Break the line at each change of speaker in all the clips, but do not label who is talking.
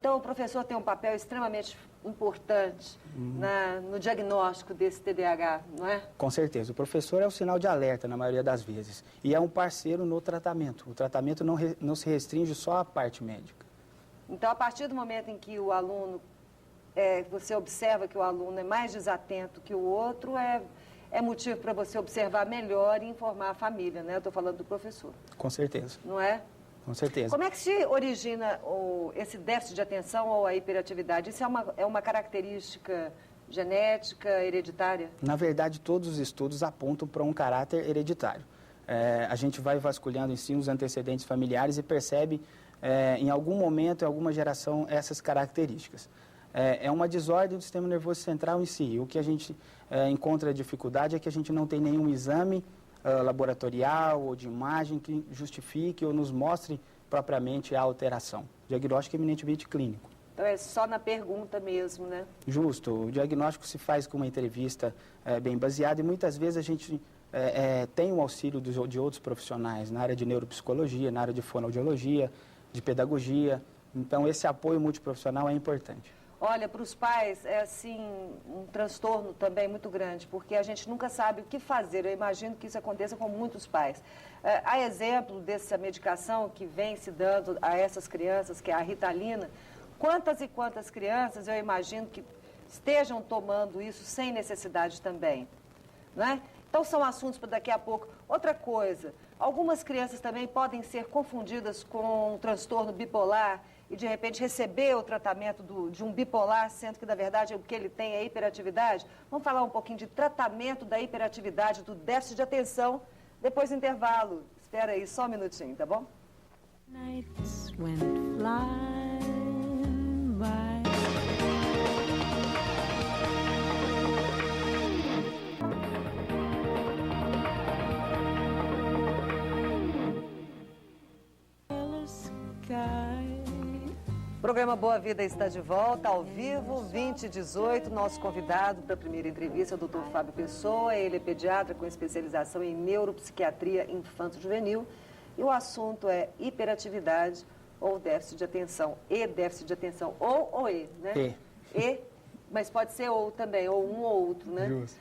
Então, o professor tem um papel extremamente importante no diagnóstico desse TDAH, não é?
Com certeza. O professor é o sinal de alerta, na maioria das vezes. E é um parceiro no tratamento. O tratamento não se restringe só à parte médica.
Então, a partir do momento em que o aluno, você observa que o aluno é mais desatento que o outro, é motivo para você observar melhor e informar a família, né? Eu estou falando do professor.
Com certeza.
Não é?
Com certeza.
Como é que se origina esse déficit de atenção ou a hiperatividade? Isso é uma característica genética, hereditária?
Na verdade, todos os estudos apontam para um caráter hereditário. A gente vai vasculhando em si os antecedentes familiares e percebe, em algum momento, em alguma geração, essas características. É uma desordem do sistema nervoso central em si. O que a gente encontra dificuldade é que a gente não tem nenhum exame laboratorial ou de imagem que justifique ou nos mostre propriamente a alteração. O diagnóstico é eminentemente clínico.
Então é só na pergunta mesmo, né?
Justo. O diagnóstico se faz com uma entrevista bem baseada e muitas vezes a gente tem o auxílio de outros profissionais na área de neuropsicologia, na área de fonoaudiologia, de pedagogia. Então esse apoio multiprofissional é importante.
Olha, para os pais é assim um transtorno também muito grande, porque a gente nunca sabe o que fazer. Eu imagino que isso aconteça com muitos pais. Há exemplo dessa medicação que vem se dando a essas crianças, que é a Ritalina. Quantas e quantas crianças eu imagino que estejam tomando isso sem necessidade também, né? Então são assuntos para daqui a pouco. Outra coisa, algumas crianças também podem ser confundidas com um transtorno bipolar e de repente receber o tratamento de um bipolar, sendo que na verdade o que ele tem é hiperatividade. Vamos falar um pouquinho de tratamento da hiperatividade, do déficit de atenção, depois do intervalo. Espera aí só um minutinho, tá bom?
Nights went flying by.
O programa Boa Vida está de volta, ao vivo, 2018. Nosso convidado para a primeira entrevista é o Dr. Fábio Pessoa. Ele é pediatra com especialização em neuropsiquiatria infanto-juvenil. E o assunto é hiperatividade ou déficit de atenção. E déficit de atenção, ou E, né? E, mas pode ser ou também, ou um ou outro, né?
Justo.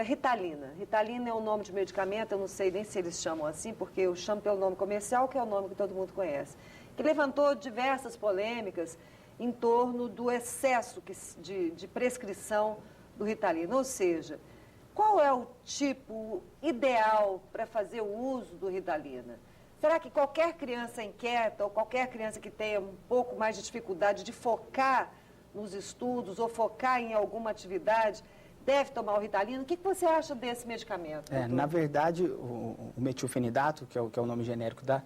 Ritalina. Ritalina é um nome de medicamento, eu não sei nem se eles chamam assim, porque eu chamo pelo nome comercial, que é o nome que todo mundo conhece. Que levantou diversas polêmicas em torno do excesso de prescrição do Ritalina. Ou seja, qual é o tipo ideal para fazer o uso do Ritalina? Será que qualquer criança inquieta ou qualquer criança que tenha um pouco mais de dificuldade de focar nos estudos ou focar em alguma atividade deve tomar o Ritalina? O que você acha desse medicamento?
Na verdade, o metilfenidato, que é o nome genérico da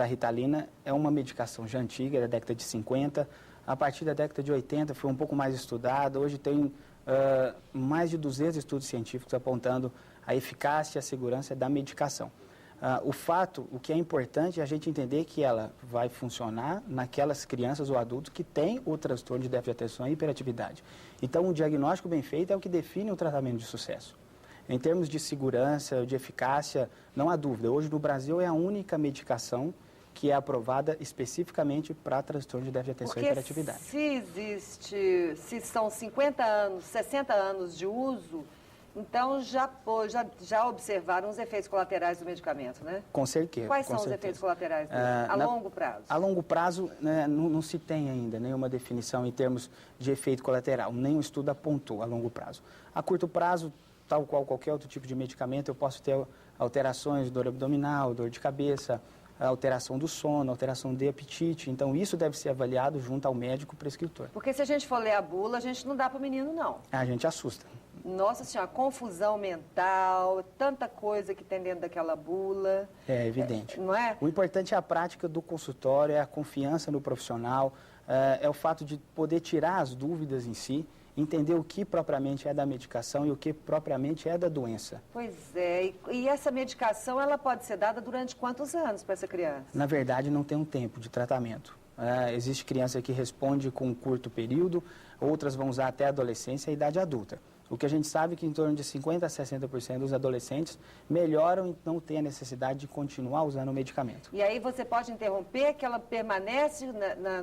Ritalina, é uma medicação já antiga, da década de 50. A partir da década de 80 foi um pouco mais estudada. Hoje tem mais de 200 estudos científicos apontando a eficácia e a segurança da medicação. O que é importante é a gente entender que ela vai funcionar naquelas crianças ou adultos que têm o transtorno de déficit de atenção e hiperatividade. Então, um diagnóstico bem feito é o que define o tratamento de sucesso. Em termos de segurança, de eficácia, não há dúvida. Hoje, no Brasil, é a única medicação que é aprovada especificamente para transtorno de déficit de atenção e hiperatividade.
Se são 50 anos, 60 anos de uso, então já observaram os efeitos colaterais do medicamento, né?
Com certeza.
Quais são os efeitos colaterais dele, a longo prazo?
A longo prazo, né, não se tem ainda nenhuma definição em termos de efeito colateral. Nenhum estudo apontou a longo prazo. A curto prazo, tal qual qualquer outro tipo de medicamento, eu posso ter alterações de dor abdominal, dor de cabeça, alteração do sono, alteração de apetite. Então, isso deve ser avaliado junto ao médico prescritor.
Porque se a gente for ler a bula, a gente não dá para o menino, não.
A gente assusta.
Nossa Senhora, confusão mental, tanta coisa que tem dentro daquela bula.
É evidente.
Não é?
O importante é a prática do consultório, é a confiança no profissional, é o fato de poder tirar as dúvidas em si, entender o que propriamente é da medicação e o que propriamente é da doença.
Pois é, e essa medicação, ela pode ser dada durante quantos anos para essa criança?
Na verdade, não tem um tempo de tratamento. Existe criança que responde com um curto período, outras vão usar até a adolescência e a idade adulta. O que a gente sabe é que em torno de 50% a 60% dos adolescentes melhoram e não têm a necessidade de continuar usando o medicamento.
E aí você pode interromper que ela permanece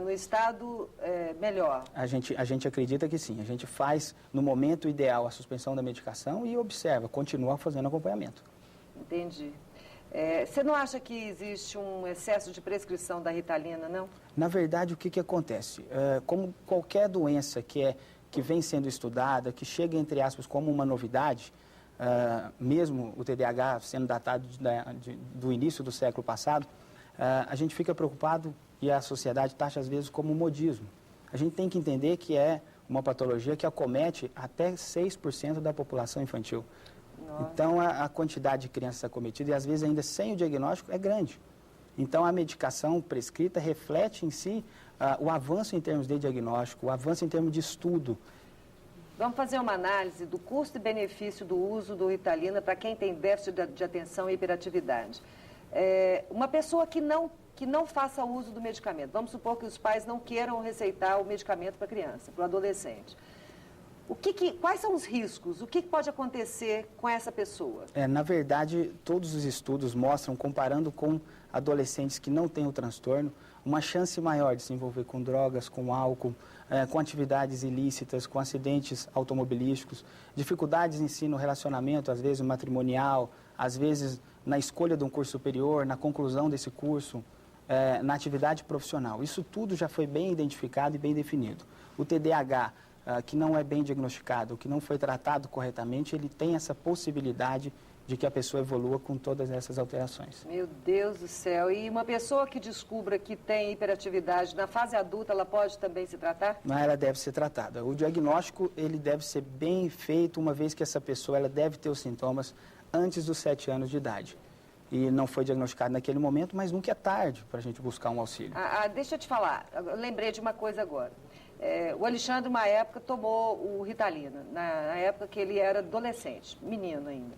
no estado melhor?
A gente acredita que sim. A gente faz, no momento ideal, a suspensão da medicação e observa, continua fazendo acompanhamento.
Entendi. Você não acha que existe um excesso de prescrição da Ritalina, não?
Na verdade, o que acontece? Como qualquer doença que vem sendo estudada, que chega, entre aspas, como uma novidade, mesmo o TDAH sendo datado do início do século passado, a gente fica preocupado e a sociedade taxa às vezes como modismo. A gente tem que entender que é uma patologia que acomete até 6% da população infantil. Nossa. Então, a quantidade de crianças acometidas, e às vezes ainda sem o diagnóstico, é grande. Então, a medicação prescrita reflete em si o avanço em termos de diagnóstico, o avanço em termos de estudo.
Vamos fazer uma análise do custo e benefício do uso do Ritalina para quem tem déficit de atenção e hiperatividade. Uma pessoa que não faça uso do medicamento, vamos supor que os pais não queiram receitar o medicamento para a criança, para o adolescente. Quais são os riscos? O que pode acontecer com essa pessoa?
Na verdade, todos os estudos mostram, comparando com adolescentes que não têm o transtorno, uma chance maior de se envolver com drogas, com álcool, com atividades ilícitas, com acidentes automobilísticos, dificuldades em si no relacionamento, às vezes matrimonial, às vezes na escolha de um curso superior, na conclusão desse curso, na atividade profissional. Isso tudo já foi bem identificado e bem definido. O TDAH, que não é bem diagnosticado, que não foi tratado corretamente, ele tem essa possibilidade de que a pessoa evolua com todas essas alterações.
Meu Deus do céu. E uma pessoa que descubra que tem hiperatividade na fase adulta, ela pode também se tratar?
Não, ela deve ser tratada. O diagnóstico, ele deve ser bem feito, uma vez que essa pessoa ela deve ter os sintomas antes dos 7 anos de idade. E não foi diagnosticado naquele momento, mas nunca é tarde para a gente buscar um auxílio.
Deixa eu te falar, eu lembrei de uma coisa agora. O Alexandre, uma época, tomou o Ritalina, na época que ele era adolescente, menino ainda.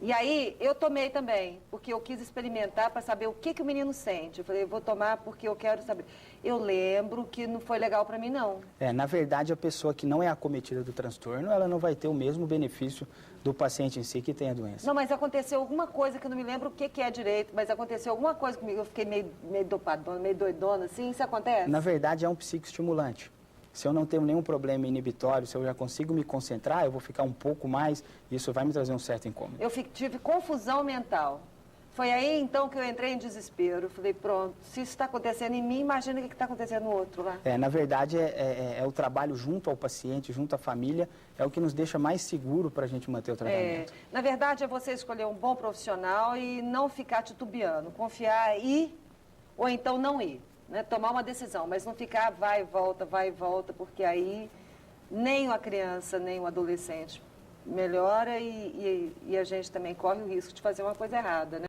E aí, eu tomei também, porque eu quis experimentar para saber o que o menino sente. Eu falei, eu vou tomar porque eu quero saber. Eu lembro que não foi legal para mim, não.
Na verdade, a pessoa que não é acometida do transtorno, ela não vai ter o mesmo benefício do paciente em si que tem a doença.
Não, mas aconteceu alguma coisa que eu não me lembro o que é direito, mas aconteceu alguma coisa comigo, eu fiquei meio dopadona, meio doidona, assim, isso acontece?
Na verdade, é um psicoestimulante. Se eu não tenho nenhum problema inibitório, se eu já consigo me concentrar, eu vou ficar um pouco mais, isso vai me trazer um certo incômodo.
Eu tive confusão mental. Foi aí, então, que eu entrei em desespero. Falei, pronto, se isso está acontecendo em mim, imagina o que está acontecendo no outro lá.
Na verdade, é o trabalho junto ao paciente, junto à família, é o que nos deixa mais seguro para a gente manter o tratamento.
Na verdade, é você escolher um bom profissional e não ficar titubeando, confiar, ir ou então não ir. Né, tomar uma decisão, mas não ficar vai e volta, porque aí nem a criança, nem o adolescente melhora e a gente também corre o risco de fazer uma coisa errada, né?